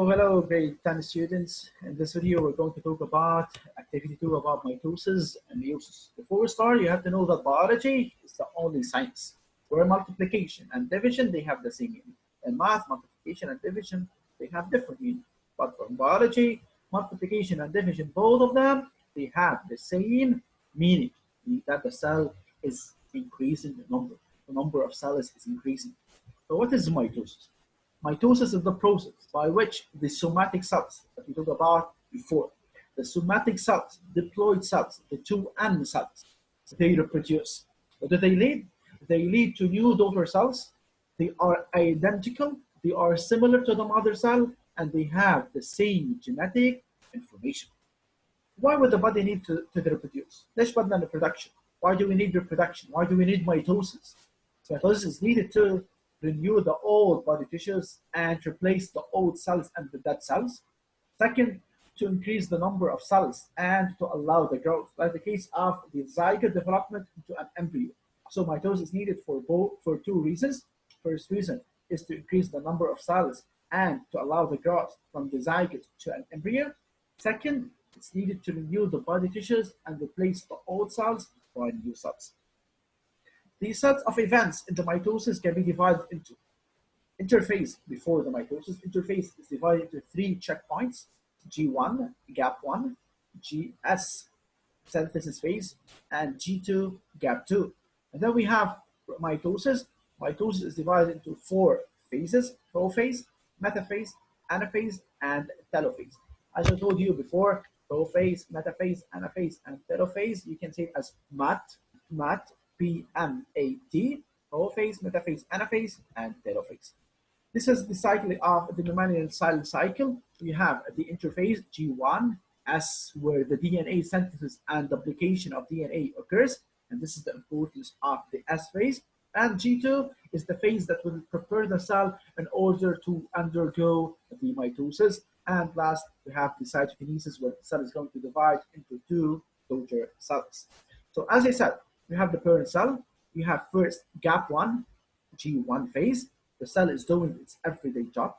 Hello, grade 10 students. In this video, we're going to talk about activity 2 about mitosis and meiosis. Before we start, you have to know that biology is the only science where multiplication and division, they have the same meaning. In math, multiplication and division, they have different meaning. But for biology, multiplication and division, both of them, they have the same meaning, that the cell is increasing the number. The number of cells is increasing. So what is mitosis? Mitosis is the process by which the somatic cells that we talked about before, the somatic cells, diploid cells, the 2N cells, they reproduce. What do they lead? They lead to new daughter cells. They are identical, they are similar to the mother cell, and they have the same genetic information. Why would the body need to reproduce? ليش بدنا reproduction? Why do we need reproduction? Why do we need mitosis? So mitosis is needed to renew the old body tissues and replace the old cells and the dead cells. Second, to increase the number of cells and to allow the growth, like the case of the zygote development into an embryo. So mitosis is needed for two reasons. First reason is to increase the number of cells and to allow the growth from the zygote to an embryo. Second, it's needed to renew the body tissues and replace the old cells by new cells. These sets of events in the mitosis can be divided into interphase before the mitosis. Interphase is divided into 3 checkpoints: G1, gap 1, GS, synthesis phase, and G2, gap 2. And then we have mitosis. Mitosis is divided into 4 phases: prophase, metaphase, anaphase, and telophase. As I told you before, prophase, metaphase, anaphase, and telophase, you can say it as MAT, P-M-A-T, prophase, metaphase, anaphase, and telophase. This is the cycle of the mammalian cell cycle. We have the interphase G1, S, where the DNA synthesis and duplication of DNA occurs, and this is the importance of the S phase. And G2 is the phase that will prepare the cell in order to undergo the mitosis. And last, we have the cytokinesis, where the cell is going to divide into 2 daughter cells. So as I said, we have the parent cell. We have first gap 1, G1 phase. The cell is doing its everyday job.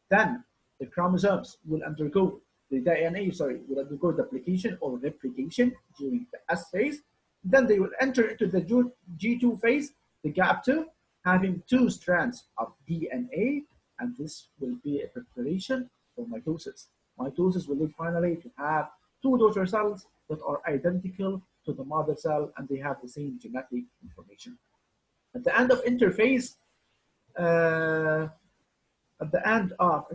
Then the chromosomes will undergo the DNA, will undergo duplication or replication during the S phase. Then they will enter into the G2 phase, the gap 2, having 2 strands of DNA, and this will be a preparation for mitosis. Mitosis will lead finally to have 2 daughter cells that are identical to the mother cell, and they have the same genetic information. At the end of interphase, the cell at the end of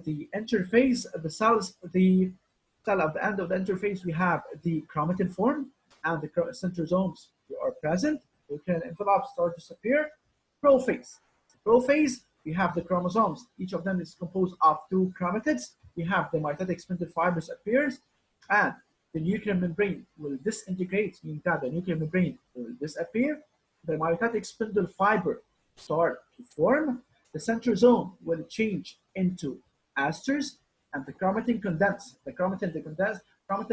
the interphase, we have the chromatin form and the centrosomes are present. Nuclear envelopes start to disappear. Prophase. Prophase, we have the chromosomes. Each of them is composed of 2 chromatids. We have the mitotic spindle fibers appears, and the nuclear membrane will disintegrate, meaning that the nuclear membrane will disappear. The mitotic spindle fiber start to form. The centrosome will change into asters, and the chromatin condense. The chromatin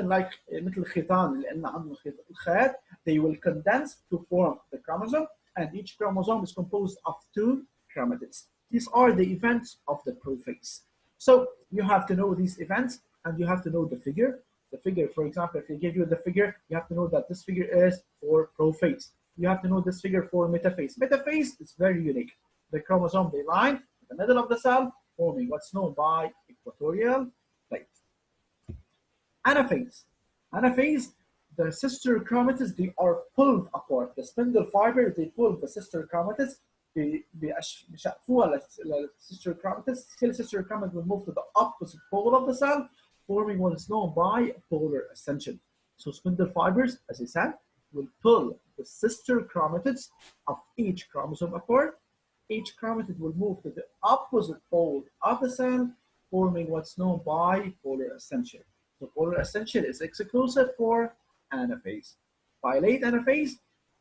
like مثل الخيطان اللي قلنا عنه الخيط, they will condense to form the chromosome, and each chromosome is composed of 2 chromatids. These are the events of the prophase. So you have to know these events, and you have to know the figure. The figure, for example, if they give you the figure, you have to know that this figure is for prophase. You have to know this figure for metaphase. Metaphase is very unique. The chromosome, they line in the middle of the cell, forming what's known by equatorial plate. Anaphase. Anaphase, the sister chromatids, they are pulled apart. The spindle fibers, they pull the sister chromatids. بيشقفوها sister chromatids. Still, sister chromatid will move to the opposite pole of the cell, forming what is known by polar ascension. So spindle fibers, as I said, will pull the sister chromatids of each chromosome apart. Each chromatid will move to the opposite pole of the cell, forming what's known by polar ascension. So polar ascension is exclusive for anaphase. By late anaphase,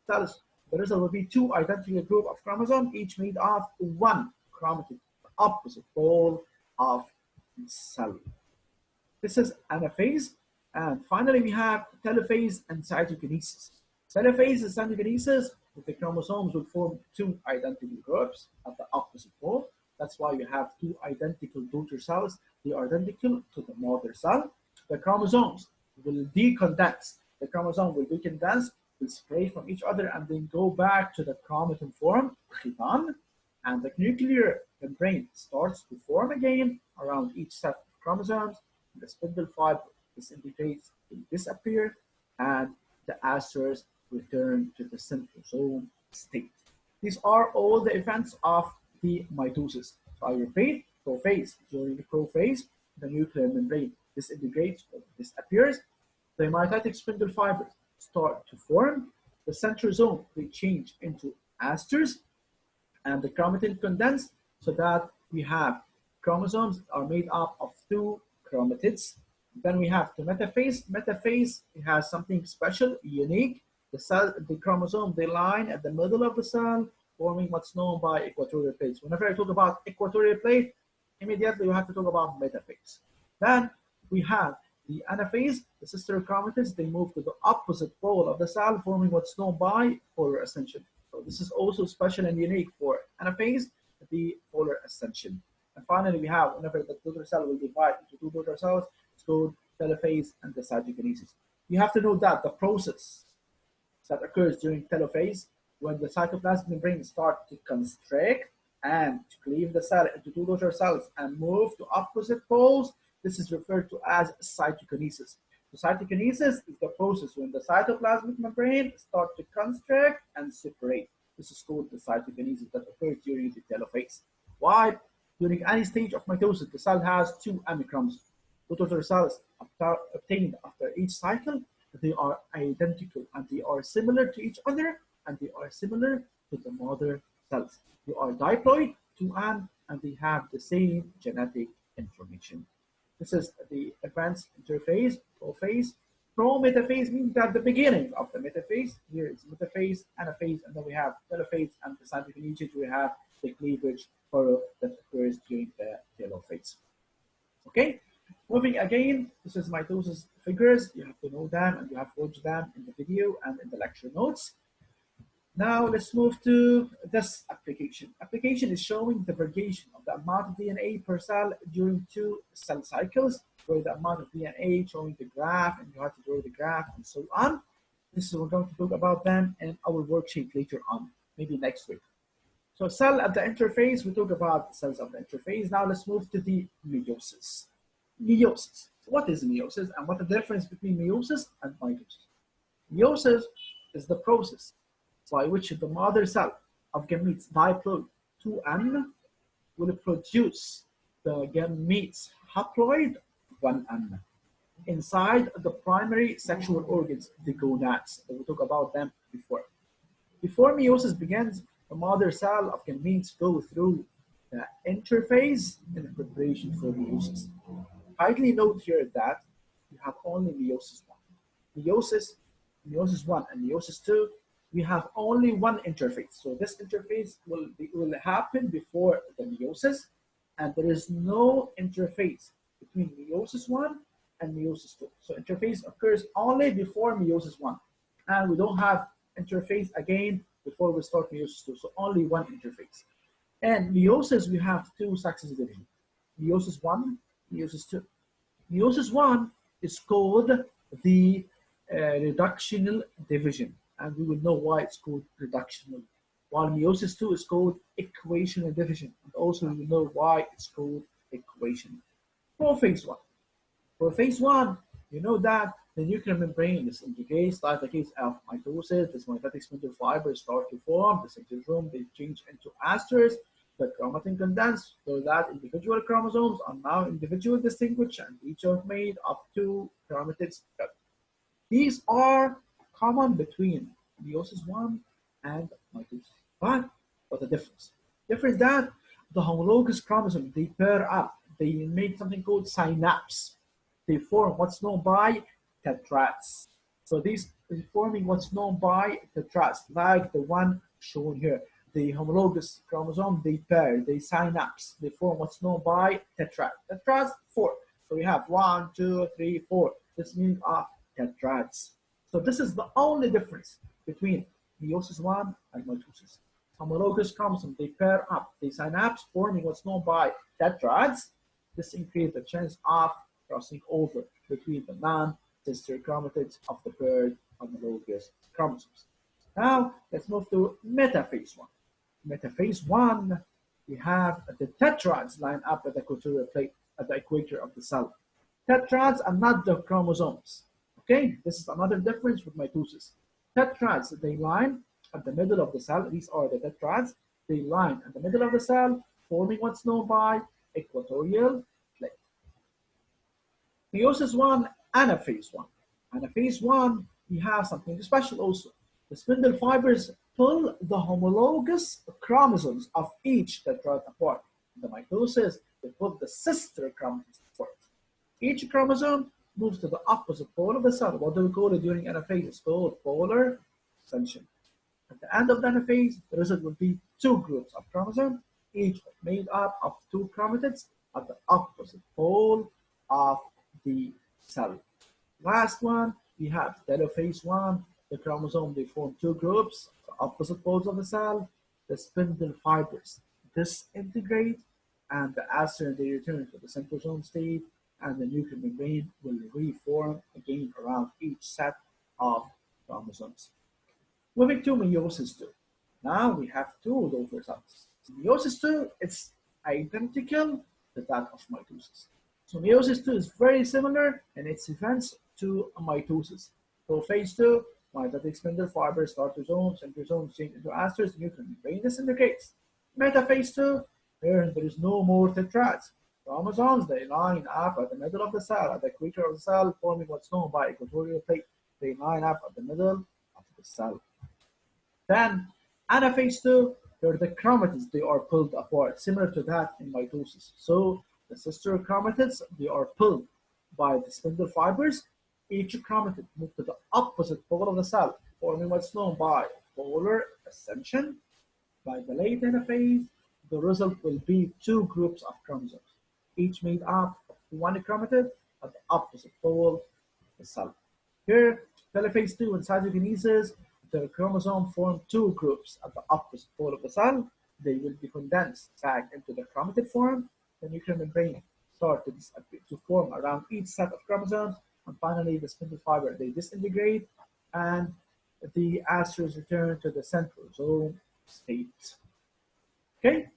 the result will be 2 identical groups of chromosomes, each made of 1 chromatid, the opposite pole of the cell. This is anaphase. And finally, we have telophase and cytokinesis. Telophase and cytokinesis, the chromosomes will form 2 identical groups at the opposite pole. That's why you have two identical daughter cells. They are identical to the mother cell. The chromosomes will decondense. The chromosome will decondense, will separate from each other, and then go back to the chromatin form, chitan, and the nuclear membrane starts to form again around each set of chromosomes. The spindle fiber disintegrates, will disappear, and the asters return to the centrosome state. These are all the events of the mitosis. So I repeat, prophase. During the prophase, the nuclear membrane disintegrates or disappears. The mitotic spindle fibers start to form. The centrosome they change into asters, and the chromatin condense so that we have chromosomes are made up of two chromatids. Then we have the metaphase. Metaphase it has something special, unique. The chromosome they line at the middle of the cell, forming what's known by equatorial plates. Whenever I talk about equatorial plate, immediately you have to talk about metaphase. Then we have the anaphase, the sister chromatids, they move to the opposite pole of the cell, forming what's known by polar ascension. So this is also special and unique for anaphase, the polar ascension. And finally, we have whenever the daughter cell will divide into two daughter cells, it's called telophase and the cytokinesis. You have to know that the process that occurs during telophase, when the cytoplasmic membrane starts to constrict and to cleave the cell into two daughter cells and move to opposite poles, this is referred to as cytokinesis. So cytokinesis is the process when the cytoplasmic membrane starts to constrict and separate. This is called the cytokinesis that occurs during the telophase. Why? During any stage of mitosis, the cell has two amichromosomes. Two daughter cells obtained after each cycle, they are identical and they are similar to each other and they are similar to the mother cells. They are diploid, 2N, and they have the same genetic information. This is the advanced interphase, prophase. Pro-metaphase means that the beginning of the metaphase. Here is metaphase, anaphase, and then we have telophase, and the cytokinesis, we have the cleavage furrow that occurs during the telophase. Okay, moving again, this is mitosis figures. You have to know them and you have watched them in the video and in the lecture notes. Now let's move to this application. Application is showing the variation of the amount of DNA per cell during two cell cycles, where the amount of DNA showing the graph, and you have to draw the graph and so on. This is we're going to talk about them in our worksheet later on, maybe next week. So cell at the interface, we talk about cells of the interface. Now let's move to the meiosis. Meiosis. What is meiosis and what the difference between meiosis and mitosis? Meiosis is the process by which the mother cell of gametes diploid 2N will produce the gametes haploid 1N inside the primary sexual organs, the gonads. We'll talk about them before. Before meiosis begins, the mother cell of gametes go through the interphase in the preparation for meiosis. Kindly note here that you have only meiosis 1. Meiosis 1 and meiosis 2, we have only one interphase. So this interphase will happen before the meiosis, and there is no interphase between meiosis 1 and meiosis 2. So interphase occurs only before meiosis 1, and we don't have interphase again before we start meiosis 2. So only one interphase. And meiosis, we have two successive divisions: meiosis 1, meiosis 2. Meiosis 1 is called the reductional division, and we will know why it's called reductional. While meiosis 2 is called equational division, and also we will know why it's called equation. Prophase 1. Prophase 1, you know that the nuclear membrane is indicates, like the case of mitosis, this mitotic spindle fibers start to form, the centrosome, they change into asters, the chromatin condense, so that individual chromosomes are now individually distinguished and each are made of two chromatids. These are common between meiosis 1 and mitosis. But what's the difference? Difference that the homologous chromosomes, they pair up, they make something called synapse. They form what's known by tetrads. So these is forming what's known by tetrads, like the one shown here. The homologous chromosome, they pair, they synapse, they form what's known by tetrad. Tetrads, 4. So we have 1, 2, 3, 4. This means tetrads. So this is the only difference between meiosis 1 and mitosis. homologous chromosomes, they pair up, they synapse, forming what's known by tetrads. This increases the chance of crossing over between the non-sister chromatids of the paired homologous chromosomes. Now, let's move to metaphase 1. Metaphase 1, we have the tetrads line up at the equatorial plate, at the equator of the cell. Tetrads are not the chromosomes. Okay, this is another difference with mitosis. Tetrads, they line at the middle of the cell. These are the tetrads. They line at the middle of the cell, forming what's known by equatorial plate. Meiosis 1, anaphase 1. Anaphase 1, we have something special also. The spindle fibers pull the homologous chromosomes of each tetrad apart. In the mitosis, they pull the sister chromosomes apart. Each chromosome moves to the opposite pole of the cell. What do we call it during anaphase? It's called polar extension. At the end of the anaphase, the result will be two groups of chromosomes, each made up of two chromatids at the opposite pole of the cell. Last one, we have telophase 1. The chromosome, they form two groups, the opposite poles of the cell. The spindle fibers disintegrate, and the aster, they return to the centrosome state, and the nuclear membrane will reform again around each set of chromosomes. Moving to meiosis 2. Now we have two daughter cells. Meiosis 2 is identical to that of mitosis. So meiosis 2 is very similar in its events to mitosis. So phase 2, mitotic spindle fibers start to zones, centrosomes change into asters, nuclear membrane disintegrates. Metaphase 2, here there is no more tetrads. Chromosomes, they line up at the middle of the cell, at the equator of the cell, forming what's known by equatorial plate. They line up at the middle of the cell. Then, anaphase 2, where the chromatids, they are pulled apart, similar to that in mitosis. So, the sister chromatids, they are pulled by the spindle fibers. Each chromatid moves to the opposite pole of the cell, forming what's known by polar ascension. By the late anaphase, the result will be two groups of chromosomes, each made up of one chromatid at the opposite pole of the cell. Here, telophase 2 in cytokinesis, the chromosome form two groups at the opposite pole of the cell. They will be condensed back into the chromatid form. The nuclear membrane starts to form around each set of chromosomes, and finally the spindle fiber, they disintegrate, and the asters return to the centrosome state. Okay?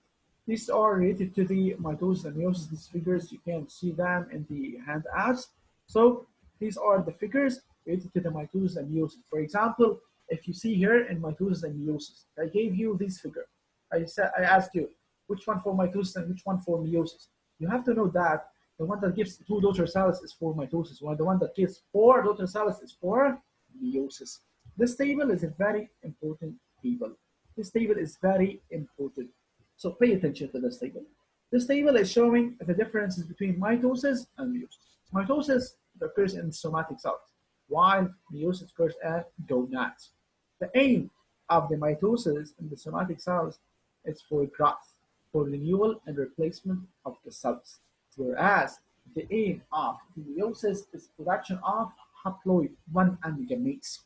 These are related to the mitosis and meiosis. These figures, you can see them in the handouts. So these are the figures related to the mitosis and meiosis. For example, if you see here in mitosis and meiosis, I gave you this figure. I asked you which one for mitosis and which one for meiosis. You have to know that the one that gives two daughter cells is for mitosis, while the one that gives four daughter cells is for meiosis. This table is a very important table. This table is very important. So pay attention to this table. This table is showing the differences between mitosis and meiosis. Mitosis occurs in somatic cells, while meiosis occurs at gonads. The aim of the mitosis in the somatic cells is for growth, for renewal and replacement of the cells, whereas the aim of the meiosis is production of haploid 1N gametes.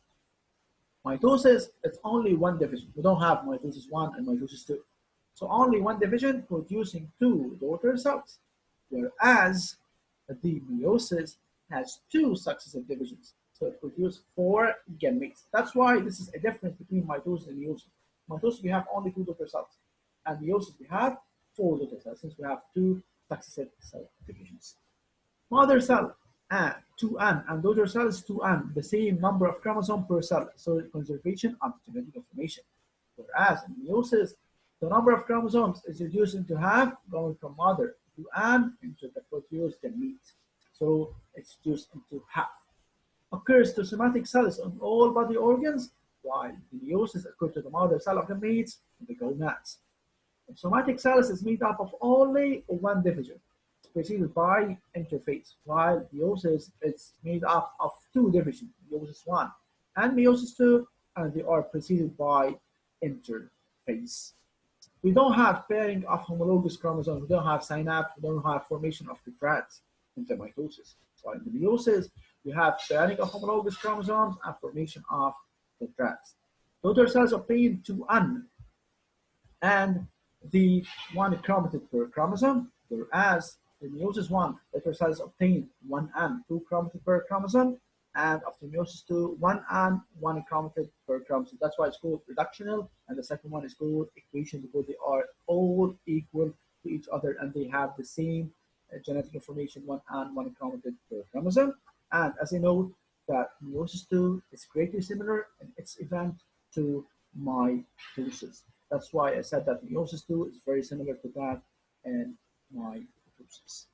Mitosis, it's only one division. We don't have mitosis 1 and mitosis 2. So only one division producing two daughter cells, whereas the meiosis has two successive divisions. So it produces four gametes. That's why this is a difference between mitosis and meiosis. Mitosis, we have only two daughter cells, and meiosis, we have four daughter cells, since we have two successive cell divisions. Mother cell, 2N, and daughter cell is 2N, the same number of chromosomes per cell, so conservation of genetic information. Whereas in meiosis, the number of chromosomes is reduced into half, going from mother to N into the produced gamete. So it's reduced into half. Occurs to somatic cells on all body organs, while the meiosis occurs to the mother cell of gametes and the gonads. The somatic cells is made up of only one division, preceded by interphase, while meiosis is made up of two divisions, meiosis 1 and meiosis 2, and they are preceded by interphase. We don't have pairing of homologous chromosomes, we don't have synapse, we don't have formation of tetrads in the mitosis. So in the meiosis, we have pairing of homologous chromosomes and formation of tetrads. Daughter cells obtain 2N and the one chromatid per chromosome, whereas the meiosis one later cells obtain one and two chromatid per chromosome, and after meiosis two, one and one chromatid per chromosome. That's why it's called reductional, and the second one is called equation because they are all equal to each other and they have the same genetic information, one and one chromatid per chromosome. And as you know, that meiosis two is greatly similar in its event to mitosis. That's why I said that meiosis 2 is very similar to that in mitosis.